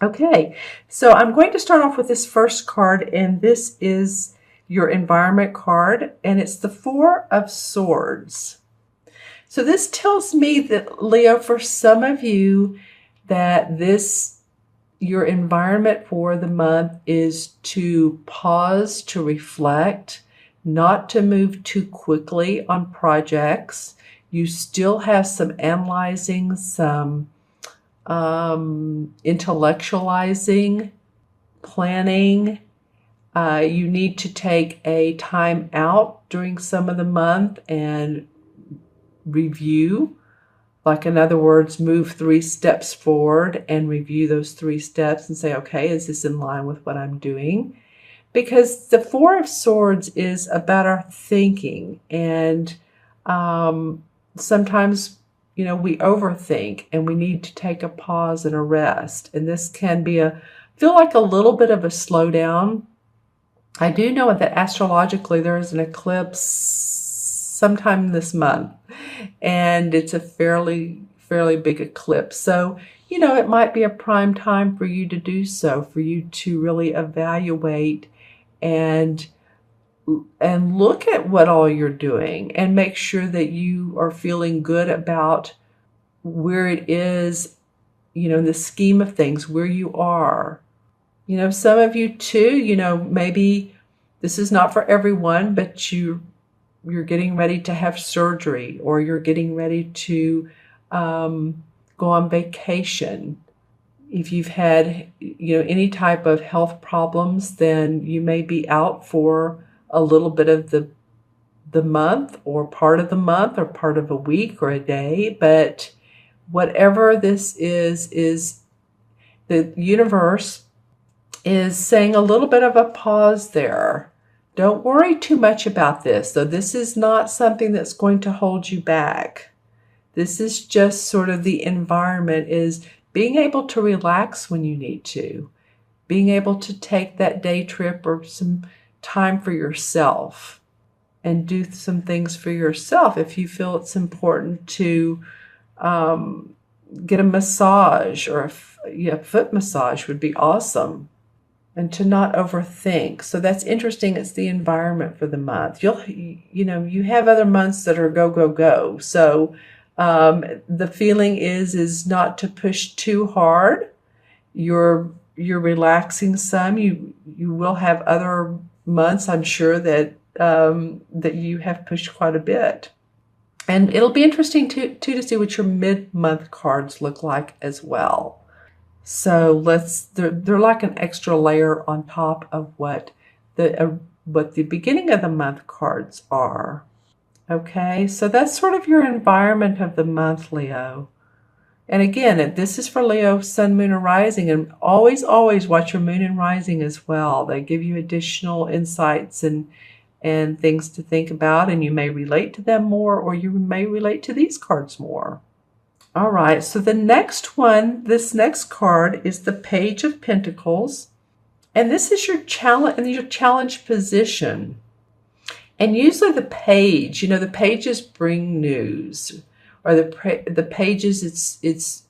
Okay, so I'm going to start off with this first card, and this is your environment card, and it's the Four of Swords. So this tells me that, Leo, for some of you, that your environment for the month is to pause, to reflect, not to move too quickly on projects. You still have some analyzing, some intellectualizing, planning. You need to take a time out during some of the month and review. Like, in other words, move 3 steps forward and review those 3 steps and say, okay, is this in line with what I'm doing? Because the Four of Swords is about our thinking, and sometimes, we overthink and we need to take a pause and a rest. And this can feel like a little bit of a slowdown. I do know that astrologically there is an eclipse sometime this month, and it's a fairly big eclipse. So, it might be a prime time for you to do so, for you to really evaluate and look at what all you're doing and make sure that you are feeling good about where it is, in the scheme of things, where you are. Some of you too, maybe this is not for everyone, but you're getting ready to have surgery, or you're getting ready to go on vacation. If you've had, any type of health problems, then you may be out for a little bit of the month, or part of the month, or part of a week or a day. But whatever this is the universe is saying a little bit of a pause there. Don't worry too much about this, though. This is not something that's going to hold you back. This is just sort of the environment, is being able to relax when you need to, being able to take that day trip or some time for yourself and do some things for yourself. If you feel it's important to get a massage, or a foot massage would be awesome. And to not overthink. So that's interesting. It's the environment for the month. You have other months that are go, go, go. So the feeling is not to push too hard. You're relaxing some. You will have other months, I'm sure, that you have pushed quite a bit. And it'll be interesting to see what your mid-month cards look like as well. So they're like an extra layer on top of what the beginning of the month cards are. Okay, so that's sort of your environment of the month, Leo. And again, this is for Leo, Sun, Moon, and Rising. And always watch your Moon and Rising as well. They give you additional insights and things to think about, and you may relate to them more, or you may relate to these cards more. All right, so the next one, this next card is the Page of Pentacles, and this is your challenge position. And usually the page, the pages bring news, or the pages, it's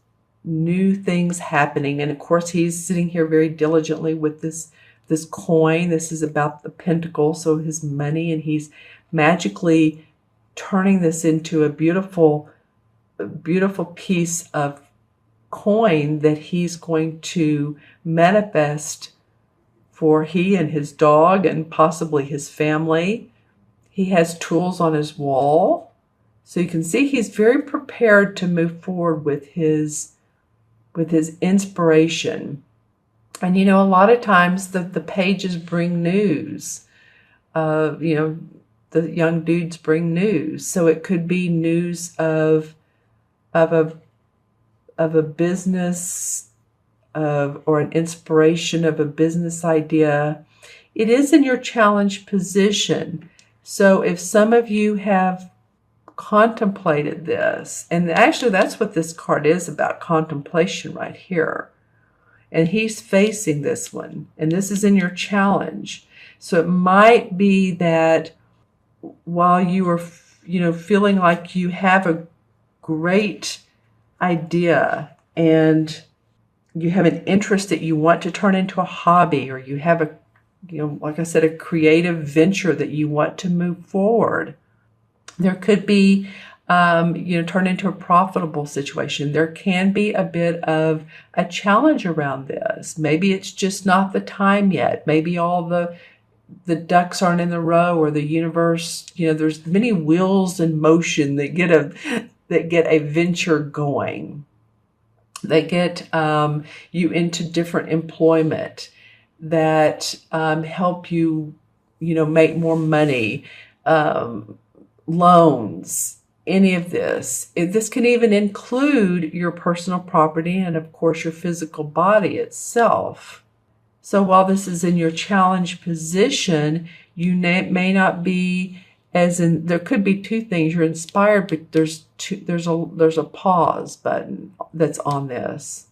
new things happening. And of course, he's sitting here very diligently with this coin. This is about the pentacle, so his money, and he's magically turning this into a beautiful piece of coin that he's going to manifest for he and his dog and possibly his family. He has tools on his wall, so you can see he's very prepared to move forward with his inspiration. And a lot of times the pages bring news. The young dudes bring news, so it could be news of a business, or an inspiration of a business idea. It is in your challenge position. So if some of you have contemplated this, and actually that's what this card is about, contemplation right here. And he's facing this one, and this is in your challenge. So it might be that while you are, feeling like you have a great idea and you have an interest that you want to turn into a hobby, or you have a, like I said, a creative venture that you want to move forward. There could be, turn into a profitable situation. There can be a bit of a challenge around this. Maybe it's just not the time yet. Maybe all the ducks aren't in the row, or the universe, there's many wheels in motion that get a venture going. They get you into different employment that help you, make more money, loans, any of this. This can even include your personal property and, of course, your physical body itself. So while this is in your challenge position, you may not be there could be two things. You're inspired, but there's a pause button that's on this.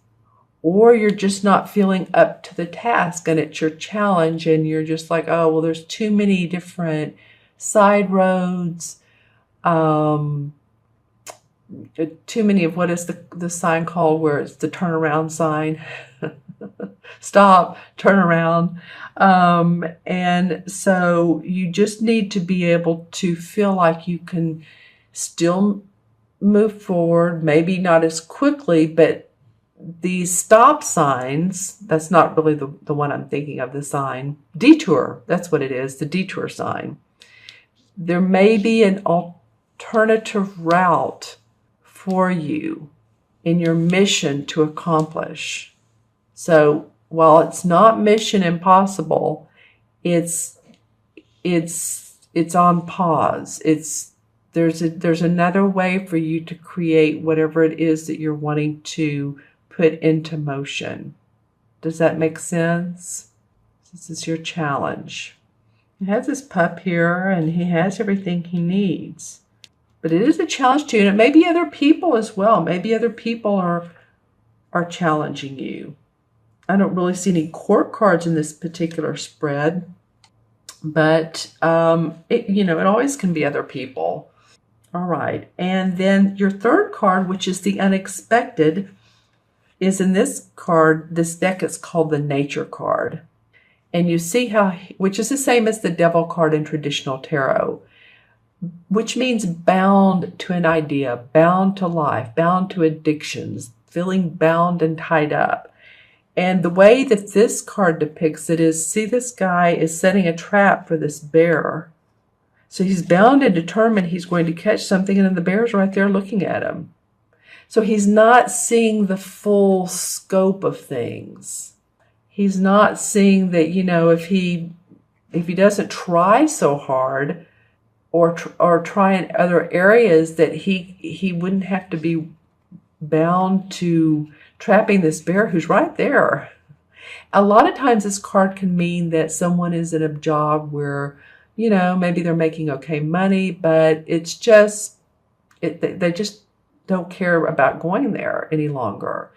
Or you're just not feeling up to the task, and it's your challenge, and you're just like, oh, well, there's too many different side roads, too many of, what is the sign called where it's the turnaround sign? Stop, turn around. And so you just need to be able to feel like you can still move forward, maybe not as quickly, but these stop signs, that's not really the one I'm thinking of, the sign. Detour, that's what it is, the detour sign. There may be an alternative route for you in your mission to accomplish. So while it's not mission impossible, it's on pause. There's another way for you to create whatever it is that you're wanting to put into motion. Does that make sense? This is your challenge. He has this pup here, and he has everything he needs. But it is a challenge to you, and it may be other people as well. Maybe other people are challenging you. I don't really see any court cards in this particular spread, but it always can be other people. All right, and then your third card, which is the unexpected, is in this deck. It's called the Nature card. And you see which is the same as the Devil card in traditional tarot, which means bound to an idea, bound to life, bound to addictions, feeling bound and tied up. And the way that this card depicts it is, see, this guy is setting a trap for this bear. So he's bound and determined he's going to catch something, and then the bear's right there looking at him. So he's not seeing the full scope of things. He's not seeing that, if he doesn't try so hard, or try in other areas, that he wouldn't have to be bound to trapping this bear who's right there. A lot of times this card can mean that someone is in a job where, maybe they're making okay money, but it's just, they just don't care about going there any longer.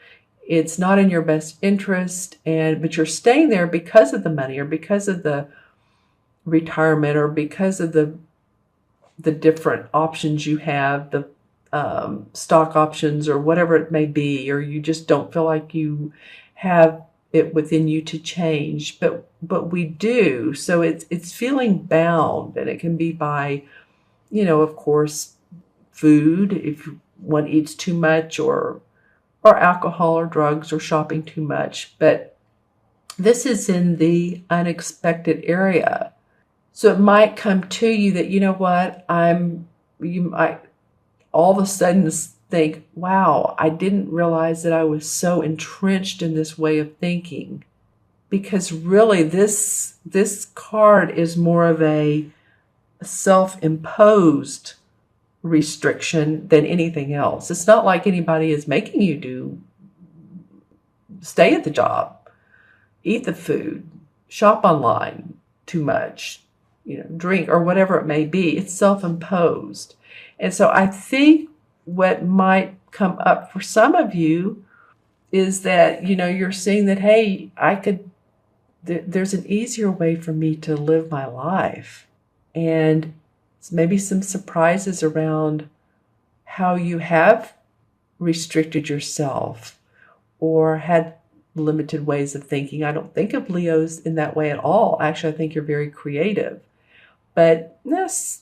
It's not in your best interest, but you're staying there because of the money, or because of the retirement, or because of the different options you have, the stock options, or whatever it may be, or you just don't feel like you have it within you to change, but we do. So it's feeling bound, and it can be by, of course, food, if one eats too much, or alcohol, or drugs, or shopping too much. But this is in the unexpected area. So it might come to you that, you might all of a sudden think, wow, I didn't realize that I was so entrenched in this way of thinking. Because really this card is more of a self-imposed restriction than anything else. It's not like anybody is making you stay at the job, eat the food, shop online too much, drink, or whatever it may be. It's self-imposed. And so I think what might come up for some of you is that, you're seeing that, hey, there's an easier way for me to live my life. And maybe some surprises around how you have restricted yourself, or had limited ways of thinking. I don't think of Leos in that way at all. Actually, I think you're very creative. But this,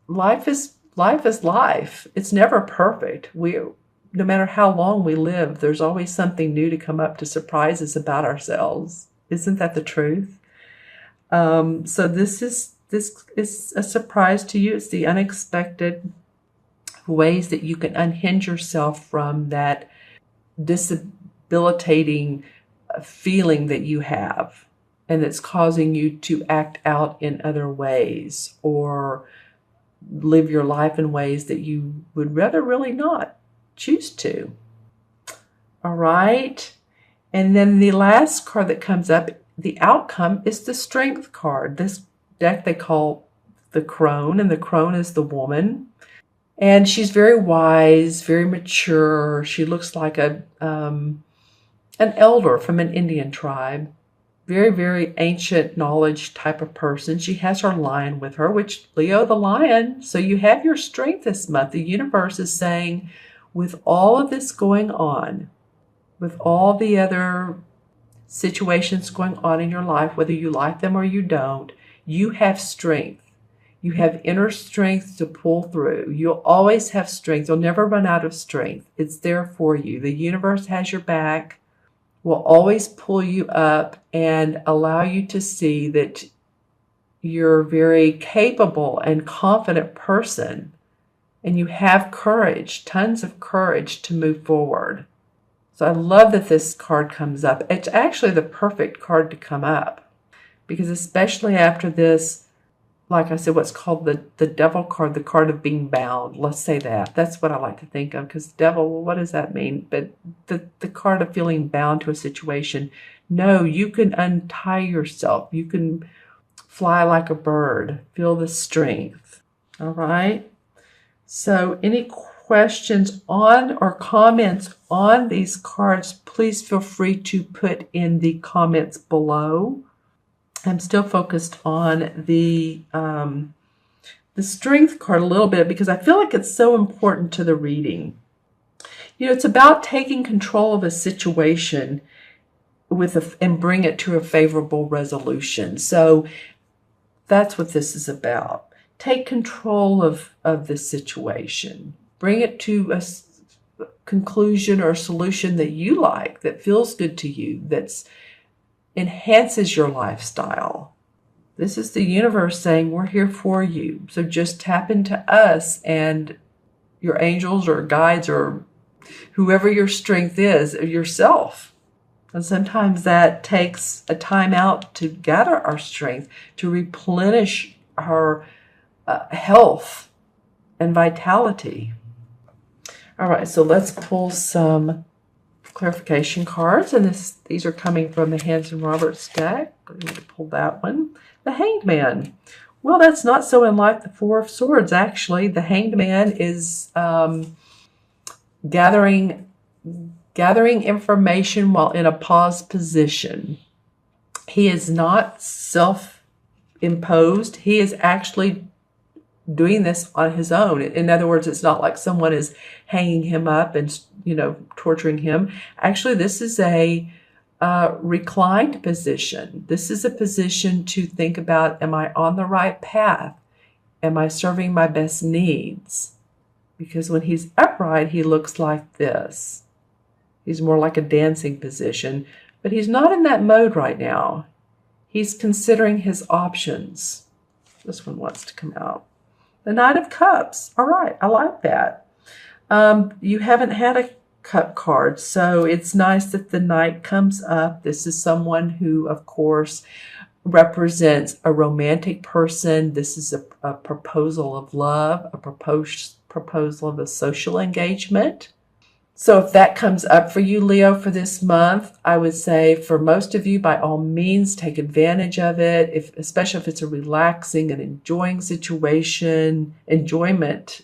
life is life. It's never perfect. No matter how long we live, there's always something new to come up to surprise us about ourselves. Isn't that the truth? So this is a surprise to you. It's the unexpected ways that you can unhinge yourself from that debilitating feeling that you have, and that's causing you to act out in other ways or live your life in ways that you would rather really not choose to. All right. And then the last card that comes up, the outcome, is the Strength card. This deck they call the Crone, and the Crone is the woman. And she's very wise, very mature. She looks like an elder from an Indian tribe. Very, very ancient knowledge type of person. She has her lion with her, which Leo the lion. So you have your strength this month. The universe is saying, with all of this going on, with all the other situations going on in your life, whether you like them or you don't, you have strength. You have inner strength to pull through. You'll always have strength. You'll never run out of strength. It's there for you. The universe has your back, will always pull you up and allow you to see that you're a very capable and confident person, and you have courage, tons of courage to move forward. So I love that this card comes up. It's actually the perfect card to come up, because especially after this, like I said, what's called the Devil card, the card of being bound. Let's say that. That's what I like to think of, because devil, well, what does that mean? But the card of feeling bound to a situation. No, you can untie yourself. You can fly like a bird. Feel the strength. All right? So any questions on or comments on these cards, please feel free to put in the comments below. I'm still focused on the Strength card a little bit, because I feel like it's so important to the reading. It's about taking control of a situation and bring it to a favorable resolution. So that's what this is about. Take control of the situation. Bring it to a conclusion or solution that you like, that feels good to you, that's enhances your lifestyle. This is the universe saying, we're here for you. So just tap into us and your angels or guides or whoever your strength is, yourself. And sometimes that takes a time out to gather our strength, to replenish our health and vitality. All right, so let's pull some clarification cards, and these are coming from the Hanson Roberts deck. I'm going to pull that one. The Hanged Man. Well, that's not so unlike the Four of Swords, actually. The Hanged Man is gathering information while in a pause position. He is not self-imposed. He is actually doing this on his own. In other words, it's not like someone is hanging him up and, torturing him. Actually, this is a reclined position. This is a position to think about, am I on the right path? Am I serving my best needs? Because when he's upright, he looks like this. He's more like a dancing position, but he's not in that mode right now. He's considering his options. This one wants to come out. The Knight of Cups. All right, I like that. You haven't had a cup card, so it's nice that the Knight comes up. This is someone who, of course, represents a romantic person. This is a proposal of love, a proposal of a social engagement. So if that comes up for you, Leo, for this month, I would say for most of you, by all means, take advantage of it, especially if it's a relaxing and enjoying situation of enjoyment.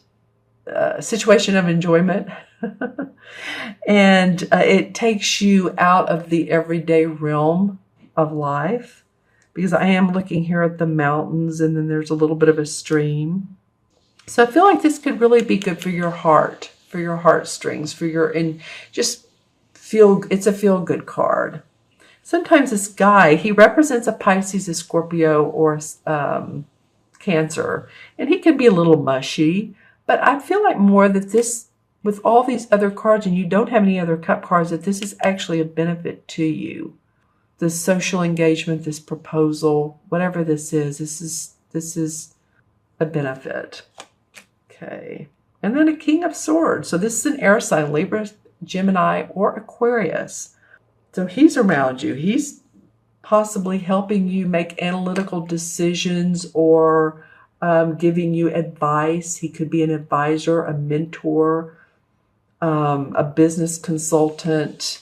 And it takes you out of the everyday realm of life, because I am looking here at the mountains, and then there's a little bit of a stream. So I feel like this could really be good for your heart, for your heartstrings, just it's a feel-good card. Sometimes this guy, he represents a Pisces, a Scorpio, or Cancer, and he can be a little mushy, but I feel like more that this, with all these other cards, and you don't have any other cup cards, that this is actually a benefit to you. This social engagement, this proposal, whatever this is a benefit. Okay. And then a King of Swords. So this is an air sign, Libra, Gemini, or Aquarius. So he's around you. He's possibly helping you make analytical decisions or giving you advice. He could be an advisor, a mentor, a business consultant.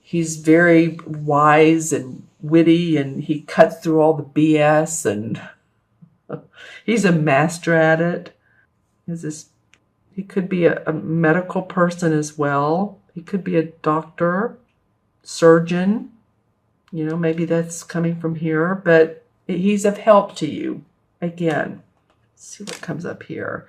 He's very wise and witty, and he cuts through all the BS, and he's a master at it. He could be a medical person as well. He could be a doctor, surgeon. Maybe that's coming from here, but he's of help to you. Again, let's see what comes up here.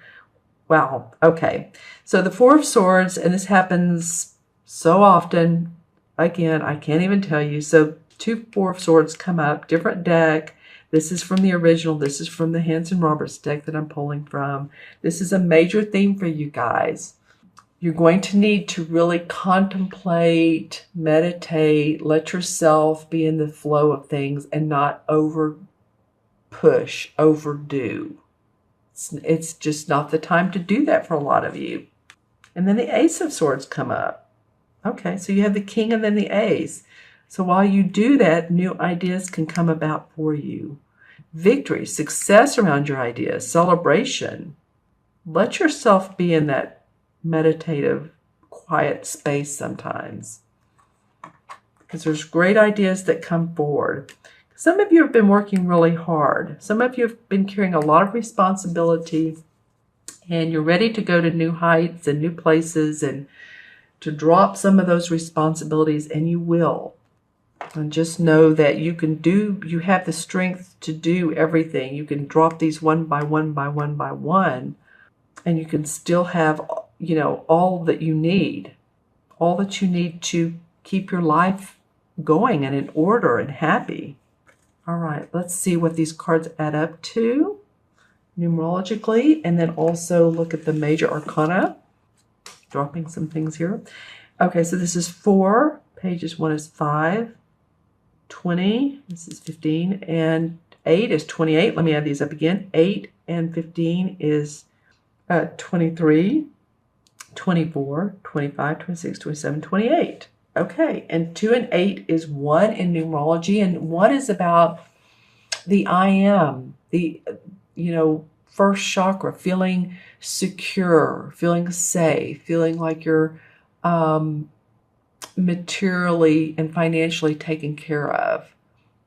Wow. Okay. So the Four of Swords, and this happens so often. Again, I can't even tell you. So two Four of Swords come up, different deck. This is from the original. This is from the Hanson Roberts deck that I'm pulling from. This is a major theme for you guys. You're going to need to really contemplate, meditate, let yourself be in the flow of things and not over push, overdo. It's just not the time to do that for a lot of you. And then the Ace of Swords come up. Okay, so you have the King and then the Ace. So while you do that, new ideas can come about for you. Victory, success around your ideas, celebration. Let yourself be in that meditative, quiet space sometimes, because there's great ideas that come forward. Some of you have been working really hard. Some of you have been carrying a lot of responsibility, and you're ready to go to new heights and new places and to drop some of those responsibilities, and you will. And just know that you have the strength to do everything. You can drop these one by one by one by one, and you can still have all that you need to keep your life going and in order and happy. All right, let's see what these cards add up to numerologically, and then also look at the major arcana. Dropping some things here. Okay, so this is 4 pages. 1 is 5, 20, this is 15, and 8 is 28. Let me add these up again. 8 and 15 is 23. 24, 25, 26, 27, 28. Okay, and 2 and 8 is 1 in numerology, and 1 is about the I am, the, first chakra, feeling secure, feeling safe, feeling like you're materially and financially taken care of.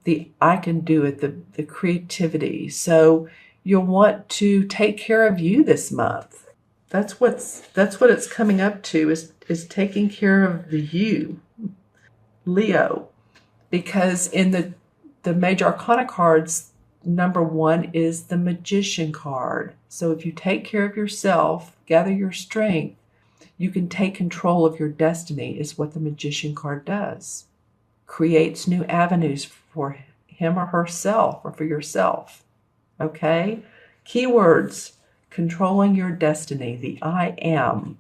The I can do it, the creativity. So you'll want to take care of you this month. That's what it's coming up to, is taking care of the you, Leo. Because in the major arcana cards, number 1 is the Magician card. So if you take care of yourself, gather your strength, you can take control of your destiny, is what the Magician card does. Creates new avenues for him or herself, or for yourself. Okay? Keywords: controlling your destiny, the I am.